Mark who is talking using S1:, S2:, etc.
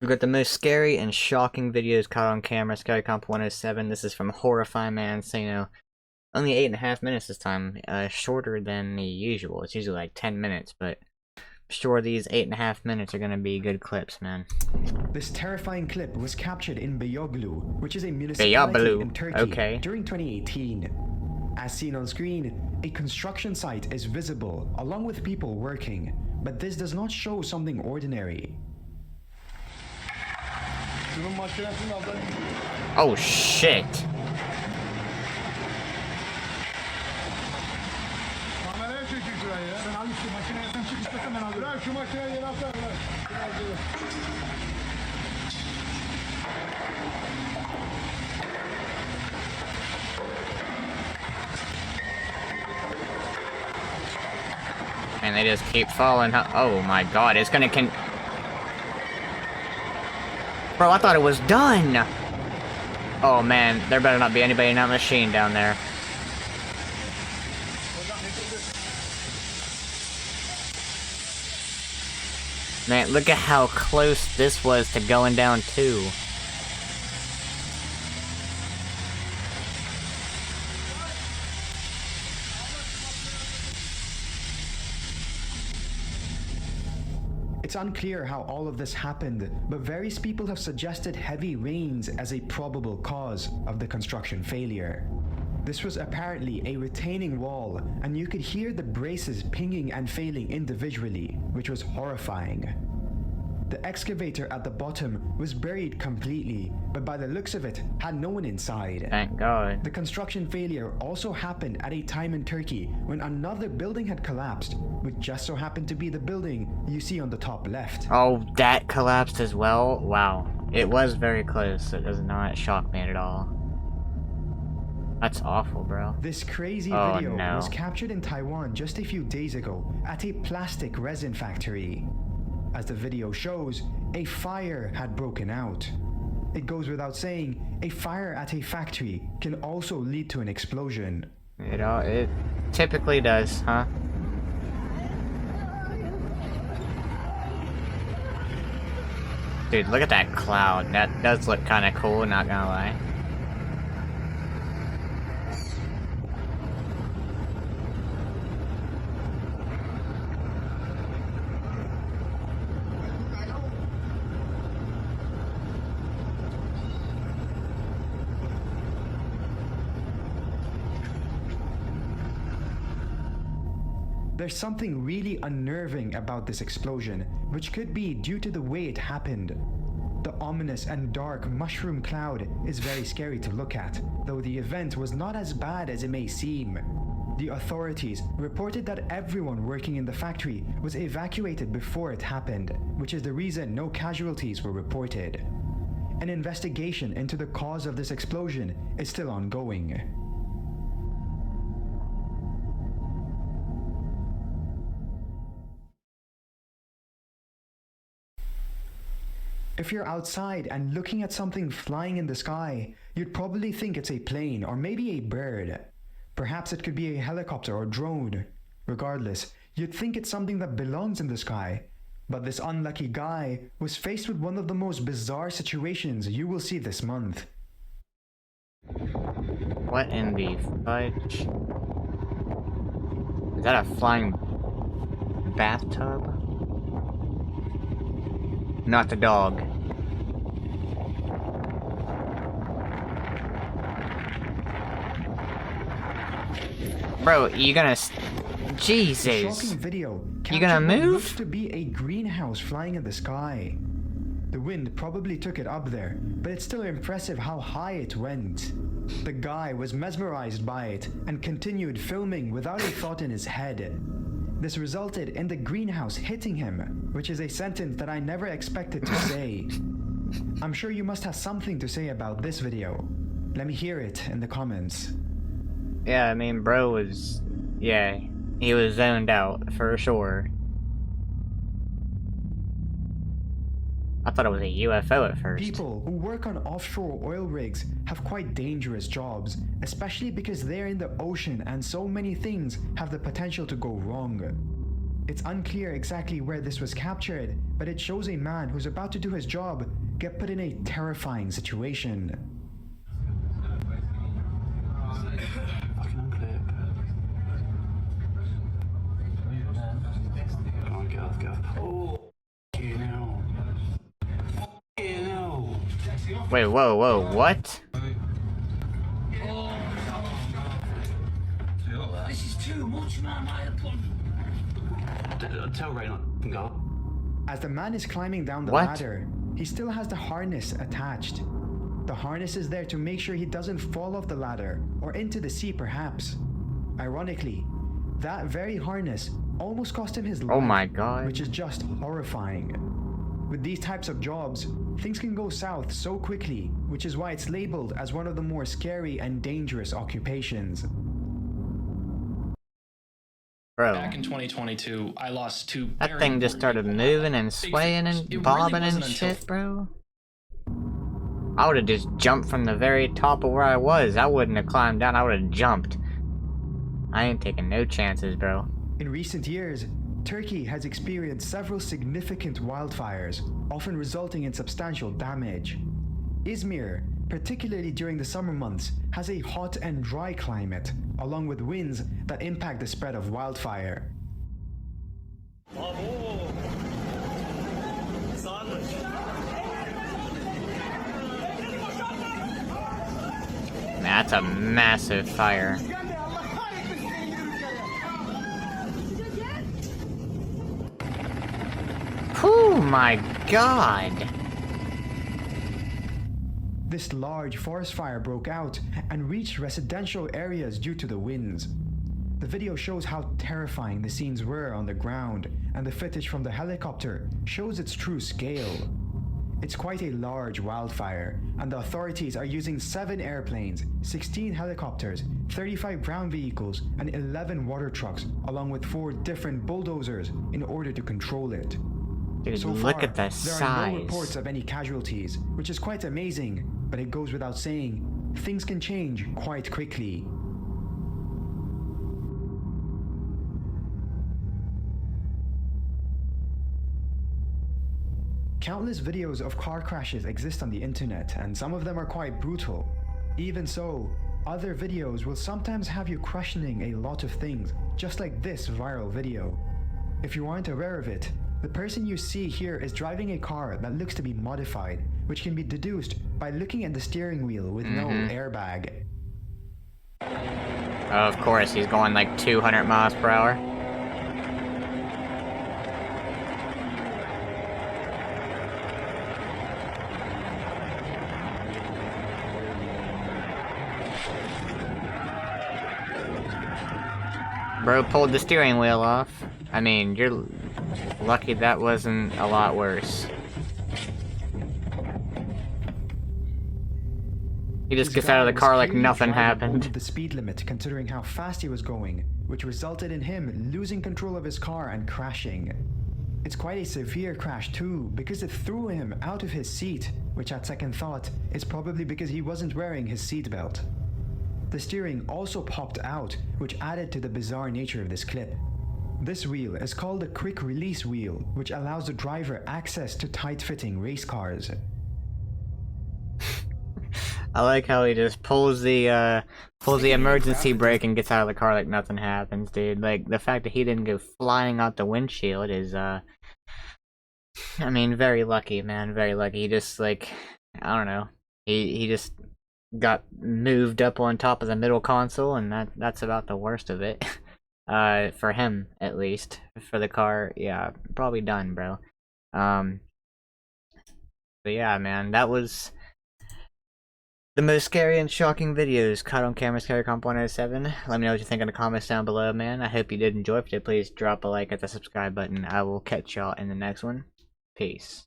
S1: We've got the most scary and shocking videos caught on camera, Scary Comp 107. This is from Horrify Man, so only 8.5 minutes this time. Shorter than the usual. It's usually like 10 minutes, but I'm sure these 8.5 minutes are gonna be good clips, man.
S2: This terrifying clip was captured in Beyoğlu, which is a municipality in Turkey,
S1: okay.
S2: during 2018. As seen on screen, a construction site is visible, along with people working, but this does not show something ordinary.
S1: Oh shit! And they just keep falling. Oh my god, it's gonna Bro, I thought it was done! Oh man, there better not be anybody in that machine down there. Man, look at how close this was to going down too.
S2: It's unclear how all of this happened, but various people have suggested heavy rains as a probable cause of the construction failure. This was apparently a retaining wall, and you could hear the braces pinging and failing individually, which was horrifying. The excavator at the bottom was buried completely, but by the looks of it, had no one inside.
S1: Thank God.
S2: The construction failure also happened at a time in Turkey when another building had collapsed, which just so happened to be the building you see on the top left.
S1: Oh, that collapsed as well? Wow. It was very close. It does not shock me at all. That's awful, bro.
S2: This crazy
S1: Oh,
S2: video
S1: no.
S2: was captured in Taiwan just a few days ago at a plastic resin factory. As the video shows, a fire had broken out. It goes without saying, a fire at a factory can also lead to an explosion.
S1: It typically does, huh? Dude, look at that cloud. That does look kind of cool, not gonna lie.
S2: There's something really unnerving about this explosion, which could be due to the way it happened. The ominous and dark mushroom cloud is very scary to look at, though the event was not as bad as it may seem. The authorities reported that everyone working in the factory was evacuated before it happened, which is the reason no casualties were reported. An investigation into the cause of this explosion is still ongoing. If you're outside and looking at something flying in the sky, you'd probably think it's a plane or maybe a bird. Perhaps it could be a helicopter or drone. Regardless, you'd think it's something that belongs in the sky. But this unlucky guy was faced with one of the most bizarre situations you will see this month.
S1: What in the fudge? Is that a flying bathtub? Not the dog. Bro, you gonna... Jesus.
S2: The shocking video
S1: You gonna
S2: captured what
S1: move?
S2: looks to be a greenhouse flying in the sky. The wind probably took it up there, but it's still impressive how high it went. The guy was mesmerized by it and continued filming without a thought in his head. This resulted in the greenhouse hitting him, which is a sentence that I never expected to say. I'm sure you must have something to say about this video. Let me hear it in the comments.
S1: Yeah, I mean, bro was... Yeah, he was zoned out, for sure. I thought it was a UFO at first.
S2: People who work on offshore oil rigs have quite dangerous jobs, especially because they're in the ocean and so many things have the potential to go wrong. It's unclear exactly where this was captured, but it shows a man who's about to do his job get put in a terrifying situation.
S3: Fucking unclip. Come on, get off, get off. Oh, you know. You know.
S1: Wait, whoa, what?
S3: This is too much, man. Tell Ray not to go.
S2: As the man is climbing down the
S1: What?
S2: ladder, he still has the harness attached. The harness is there to make sure he doesn't fall off the ladder or into the sea perhaps. Ironically, that very harness almost cost him his life.
S1: Oh my god.
S2: Which is just horrifying. With these types of jobs, things can go south so quickly, which is why it's labeled as one of the more scary and dangerous occupations.
S1: Bro,
S4: Back in 2022, I lost two.
S1: that
S4: very
S1: thing just
S4: important
S1: started
S4: people.
S1: moving and
S4: Big
S1: swaying
S4: figures.
S1: and
S4: It really
S1: bobbing and
S4: wasn't until
S1: shit, bro. I would've just jumped from the very top of where I was. I wouldn't have climbed down, I would've jumped. I ain't taking no chances, bro.
S2: In recent years, Turkey has experienced several significant wildfires, often resulting in substantial damage. Izmir, particularly during the summer months, has a hot and dry climate, along with winds that impact the spread of wildfire.
S1: Man, that's a massive fire. Oh my god!
S2: This large forest fire broke out and reached residential areas due to the winds. The video shows how terrifying the scenes were on the ground, and the footage from the helicopter shows its true scale. It's quite a large wildfire, and the authorities are using 7 airplanes, 16 helicopters, 35 ground vehicles, and 11 water trucks, along with 4 different bulldozers in order to control it.
S1: Dude,
S2: So
S1: look
S2: far,
S1: at the
S2: there are no
S1: size.
S2: reports of any casualties, which is quite amazing, but it goes without saying, things can change quite quickly. Countless videos of car crashes exist on the internet, and some of them are quite brutal. Even so, other videos will sometimes have you questioning a lot of things, just like this viral video. If you aren't aware of it, the person you see here is driving a car that looks to be modified, which can be deduced by looking at the steering wheel with no airbag.
S1: Of course, he's going like 200 miles per hour. Bro pulled the steering wheel off. I mean, you're lucky that wasn't a lot worse. He just
S2: This
S1: gets out of
S2: guy
S1: the car
S2: was
S1: like
S2: clearly
S1: nothing
S2: driving
S1: happened.
S2: over the speed limit considering how fast he was going, which resulted in him losing control of his car and crashing. It's quite a severe crash too, because it threw him out of his seat, which at second thought is probably because he wasn't wearing his seatbelt. The steering also popped out, which added to the bizarre nature of this clip. This wheel is called a quick release wheel, which allows the driver access to tight-fitting race cars.
S1: I like how he just pulls the emergency brake and gets out of the car like nothing happens, dude. Like, the fact that he didn't go flying out the windshield is, I mean, very lucky, man, very lucky. He just, like, I don't know. He just got moved up on top of the middle console, and that's about the worst of it. For him, at least. For the car, yeah, probably done, bro. But yeah, man, that was the most scary and shocking videos caught on camera, Scary Comp 107. Let me know what you think in the comments down below, man. I hope you did enjoy. If you did, please drop a like at the subscribe button. I will catch y'all in the next one. Peace.